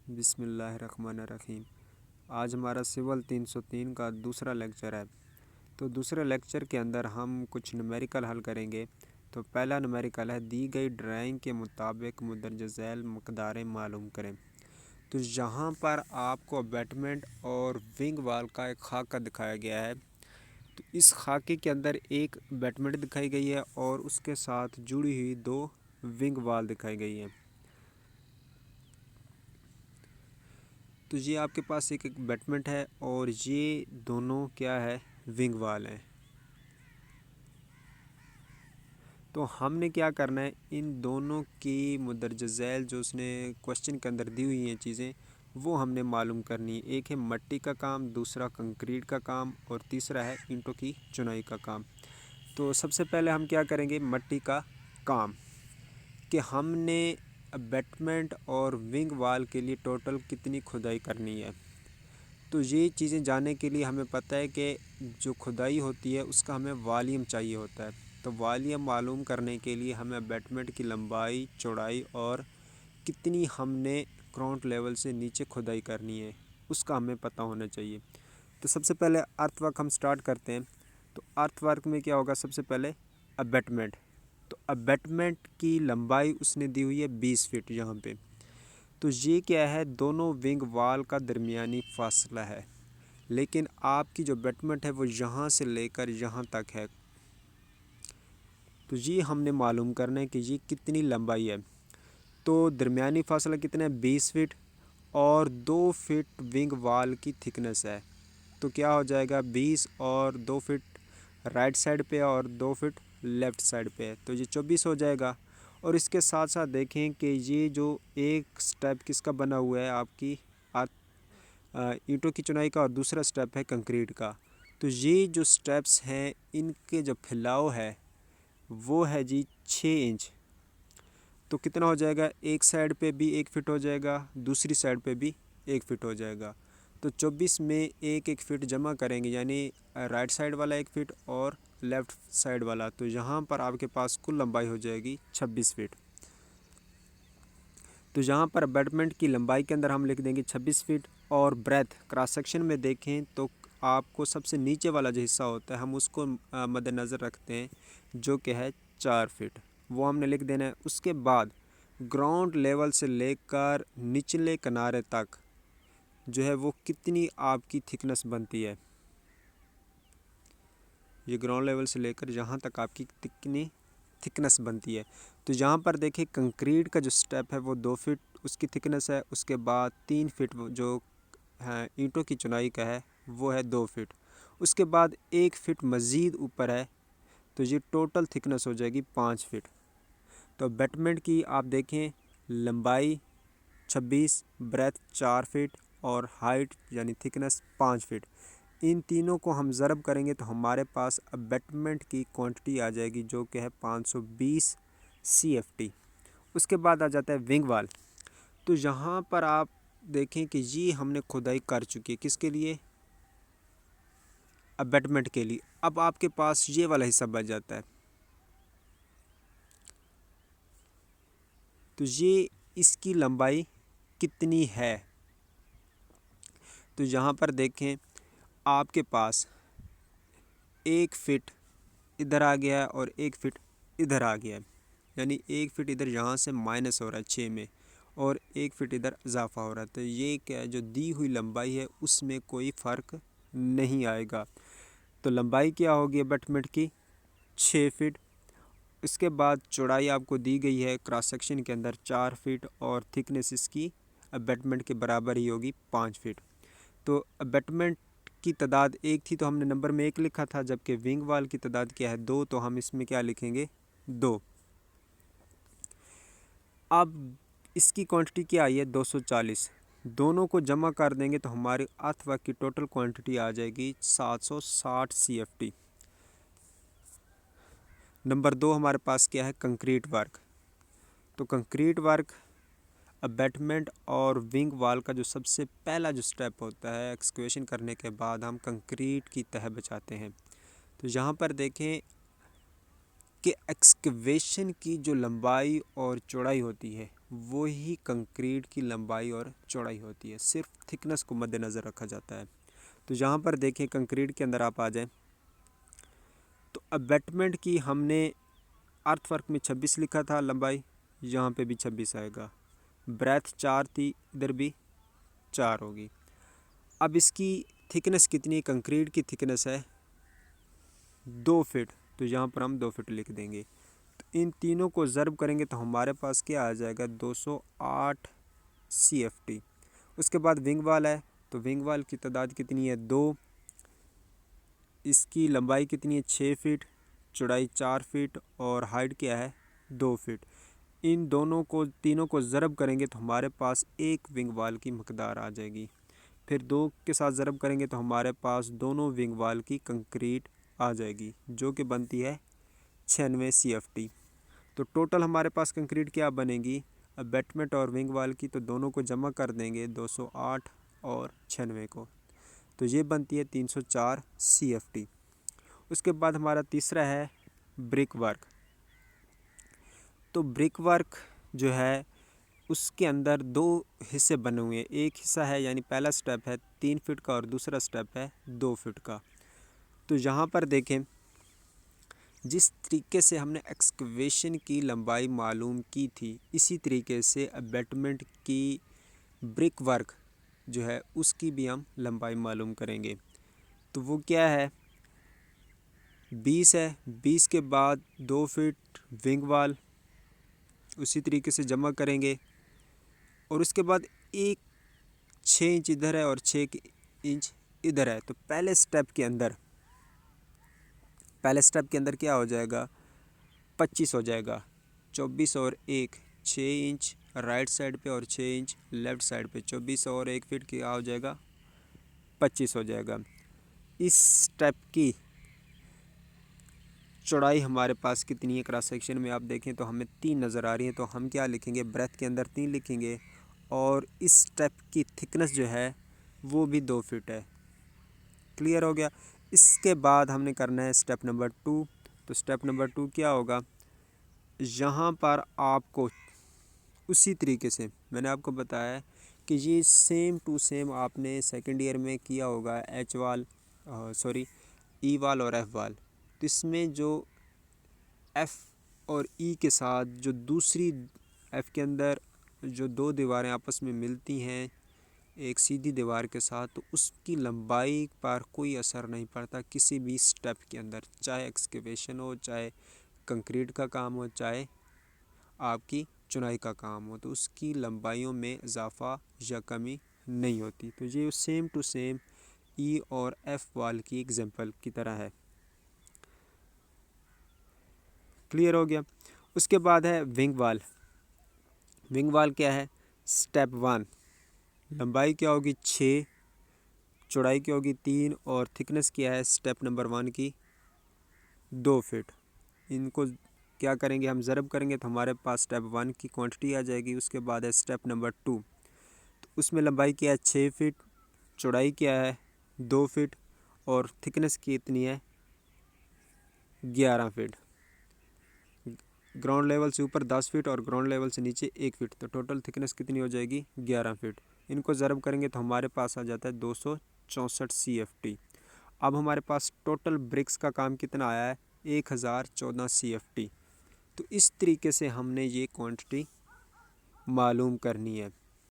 बिस्मिल्लाहिर्रहमानिर्रहीम। आज हमारा सिविल 303 का दूसरा लेक्चर है। तो दूसरे लेक्चर के अंदर हम कुछ न्यूमेरिकल हल करेंगे। तो पहला न्यूमेरिकल है, दी गई ड्राइंग के मुताबिक मुंदरजा झैल मकदारें मालूम करें। तो यहाँ पर आपको अबैटमेंट और विंग वाल का एक खाका दिखाया गया है। तो इस खाके के अंदर एक अबैटमेंट दिखाई गई है और उसके साथ जुड़ी हुई दो विंग वाल दिखाई गई है। तो ये आपके पास एक अबैटमेंट है और ये दोनों क्या है, विंग वाल है। तो हमने क्या करना है, इन दोनों की मुंदरजा झैल जो उसने क्वेश्चन के अंदर दी हुई हैं चीज़ें, वो हमने मालूम करनी है। एक है मट्टी का काम, दूसरा कंक्रीट का काम और तीसरा है ईंटों की चुनाई का काम। तो सबसे पहले हम क्या करेंगे, मट्टी का काम, कि हमने अबैटमेंट और विंग वाल के लिए टोटल कितनी खुदाई करनी है। तो ये चीज़ें जानने के लिए हमें पता है कि जो खुदाई होती है उसका हमें वॉल्यूम चाहिए होता है। तो वॉल्यूम मालूम करने के लिए हमें अबैटमेंट की लंबाई, चौड़ाई और कितनी हमने ग्राउंड लेवल से नीचे खुदाई करनी है उसका हमें पता होना चाहिए। तो सबसे पहले अर्थ वर्क हम स्टार्ट करते हैं। तो अर्थ वर्क में क्या होगा, सबसे पहले अबैटमेंट। तो अबैटमेंट की लंबाई उसने दी हुई है 20 फीट यहाँ पे। तो ये क्या है, दोनों विंग वाल का दरमियानी फासला है। लेकिन आपकी जो अबैटमेंट है वो यहाँ से लेकर यहाँ तक है। तो ये हमने मालूम करना है कि ये कितनी लंबाई है। तो दरमियानी फासला कितना है, 20 फीट और 2 फीट विंग वाल की थिकनेस है। तो क्या हो जाएगा, 20 और 2 फीट राइट साइड पे और 2 फीट लेफ़्ट साइड पे है। तो ये 24 हो जाएगा। और इसके साथ साथ देखें कि ये जो एक स्टेप किसका बना हुआ है, आपकी ईंटों की चुनाई का और दूसरा स्टेप है कंक्रीट का। तो ये जो स्टेप्स हैं इनके जो फैलाव है वो है जी 6 इंच। तो कितना हो जाएगा, एक साइड पे भी 1 फीट हो जाएगा, दूसरी साइड पे भी 1 फीट हो जाएगा। तो 24 में एक एक फीट जमा करेंगे, यानी राइट साइड वाला 1 फीट और लेफ़्ट साइड वाला। तो यहाँ पर आपके पास कुल लंबाई हो जाएगी 26 फीट। तो यहाँ पर अबैटमेंट की लंबाई के अंदर हम लिख देंगे 26 फीट। और ब्रेथ क्रॉस सेक्शन में देखें तो आपको सबसे नीचे वाला जो हिस्सा होता है हम उसको मद्देनज़र रखते हैं, जो कि है 4 फीट, वो हमने लिख देना है। उसके बाद ग्राउंड लेवल से लेकर निचले किनारे तक जो है वो कितनी आपकी थिकनेस बनती है, ये ग्राउंड लेवल से लेकर यहाँ तक आपकी कितनी थिकनेस बनती है। तो यहाँ पर देखिए कंक्रीट का जो स्टेप है वो 2 फीट उसकी थिकनेस है। उसके बाद 3 फीट जो है ईंटों की चुनाई का है वो है 2 फीट। उसके बाद 1 फीट मज़ीद ऊपर है, तो ये टोटल थिकनेस हो जाएगी 5 फीट। तो अबैटमेंट की आप देखें लंबाई 26, ब्रेथ 4 फीट और हाइट यानी थिकनेस 5 फीट। इन तीनों को हम ज़रब करेंगे तो हमारे पास अबैटमेंट की क्वांटिटी आ जाएगी, जो कि है 520 CFT। उसके बाद आ जाता है विंग वाल। तो यहाँ पर आप देखें कि ये हमने खुदाई कर चुकी है, किसके लिए, अबैटमेंट के लिए। अब आपके पास ये वाला हिस्सा बच जाता है। तो ये इसकी लंबाई कितनी है। तो यहाँ पर देखें आपके पास 1 फीट इधर आ गया है और 1 फीट इधर आ गया है, यानी 1 फीट इधर यहाँ से माइनस हो रहा है 6 में और 1 फीट इधर इजाफा हो रहा है। तो ये क्या है, जो दी हुई लंबाई है उसमें कोई फ़र्क नहीं आएगा। तो लंबाई क्या होगी अबैटमेंट की, 6 फीट। इसके बाद चौड़ाई आपको दी गई है क्रॉस सेक्शन के अंदर 4 फीट और थिकनेस इसकी अबैटमेंट के बराबर ही होगी 5 फीट। तो अबैटमेंट की तादाद 1 थी तो हमने नंबर में 1 लिखा था, जबकि विंग वाल की तादाद क्या है, 2, तो हम इसमें क्या लिखेंगे, 2। अब इसकी क्वांटिटी क्या आई है, 240। दोनों को जमा कर देंगे तो हमारी अर्थ वर्क की टोटल क्वांटिटी आ जाएगी 760 CFT। नंबर 2 हमारे पास क्या है, कंक्रीट वर्क। तो कंक्रीट वर्क अबैटमेंट और विंग वाल का जो सबसे पहला जो स्टेप होता है, एक्सकेवेशन करने के बाद हम कंक्रीट की तह बिछाते हैं। तो यहाँ पर देखें कि एक्सकेवेशन की जो लंबाई और चौड़ाई होती है वही कंक्रीट की लंबाई और चौड़ाई होती है, सिर्फ थिकनेस को मद्देनज़र रखा जाता है। तो यहाँ पर देखें कंक्रीट के अंदर आप आ जाएं तो अबैटमेंट की हमने अर्थवर्क में 26 लिखा था लंबाई, यहाँ पे भी 26 आएगा। ब्रेथ 4 थी, इधर भी 4 होगी। अब इसकी थिकनेस कितनी है? कंक्रीट की थिकनेस है 2 फीट, तो यहाँ पर हम 2 फीट लिख देंगे। तो इन तीनों को ज़र्ब करेंगे तो हमारे पास क्या आ जाएगा? 208 CFT। उसके बाद विंग वाल है, तो विंग वाल की तादाद कितनी है? 2। इसकी लंबाई कितनी है? 6 फीट, चौड़ाई 4 फीट और हाइट क्या है? 2 फीट। इन दोनों को तीनों को ज़रब करेंगे तो हमारे पास एक विंग वाल की मकदार आ जाएगी। फिर 2 के साथ ज़रब करेंगे तो हमारे पास दोनों विंग वाल की कंक्रीट आ जाएगी, जो कि बनती है 96 CFT। तो टोटल हमारे पास कंक्रीट क्या बनेगी? अबैटमेंट और विंग वाल की, तो दोनों को जमा कर देंगे 208 और 96 को, तो ये बनती है 304 CFT। उसके बाद हमारा तीसरा है ब्रिक वर्क। तो ब्रिक वर्क जो है उसके अंदर 2 हिस्से बने हुए हैं। एक हिस्सा है यानी पहला स्टेप है 3 फीट का और दूसरा स्टेप है 2 फीट का। तो यहाँ पर देखें जिस तरीके से हमने एक्सकवेशन की लंबाई मालूम की थी, इसी तरीके से अबैटमेंट की ब्रिक वर्क जो है उसकी भी हम लंबाई मालूम करेंगे। तो वो क्या है? 20 है, 20 के बाद 2 फीट विंग वाल, उसी तरीके से जमा करेंगे और उसके बाद एक 6 इंच इधर है और 6 इंच इधर है। तो पहले स्टेप के अंदर क्या हो जाएगा? 25 हो जाएगा। 24 और 1 6 इंच राइट साइड पे और 6 इंच लेफ़्ट साइड पे, 24 और 1 फीट क्या हो जाएगा? 25 हो जाएगा। इस स्टेप की चौड़ाई हमारे पास कितनी है? क्रॉस सेक्शन में आप देखें तो हमें 3 नज़र आ रही है, तो हम क्या लिखेंगे? ब्रेथ के अंदर 3 लिखेंगे और इस स्टेप की थिकनेस जो है वो भी 2 फीट है। क्लियर हो गया? इसके बाद हमने करना है स्टेप नंबर 2। तो स्टेप नंबर 2 क्या होगा? यहाँ पर आपको उसी तरीके से मैंने आपको बताया कि ये सेम टू सेम आपने सेकेंड ईयर में किया होगा ई वाल और एफ वाल। तो इसमें जो एफ़ और ई के साथ जो दूसरी एफ़ के अंदर जो 2 दीवारें आपस में मिलती हैं एक सीधी दीवार के साथ, तो उसकी लंबाई पर कोई असर नहीं पड़ता किसी भी स्टेप के अंदर, चाहे एक्सकेवेशन हो, चाहे कंक्रीट का काम हो, चाहे आपकी चुनाई का काम हो, तो उसकी लंबाइयों में इजाफा या कमी नहीं होती। तो ये सेम टू सेम ई और एफ़ वाल की एग्जांपल की तरह है। क्लियर हो गया? उसके बाद है विंग वाल। विंग वाल क्या है? स्टेप 1 लंबाई क्या होगी? 6, चौड़ाई क्या होगी? 3 और थिकनेस क्या है स्टेप नंबर 1 की? 2 फीट। इनको क्या करेंगे? हम ज़रब करेंगे तो हमारे पास स्टेप 1 की क्वांटिटी आ जाएगी। उसके बाद है स्टेप नंबर 2, तो उसमें लंबाई क्या है? 6 फीट, चौड़ाई क्या है? 2 फीट और थिकनेस कितनी है? 11 फीट। ग्राउंड लेवल से ऊपर 10 फीट और ग्राउंड लेवल से नीचे 1 फीट, तो टोटल थिकनेस कितनी हो जाएगी? 11 फीट। इनको ज़रब करेंगे तो हमारे पास आ जाता है 264 CFT। अब हमारे पास टोटल ब्रिक्स का काम कितना आया है? 1014 CFT। तो इस तरीके से हमने ये क्वांटिटी मालूम करनी है।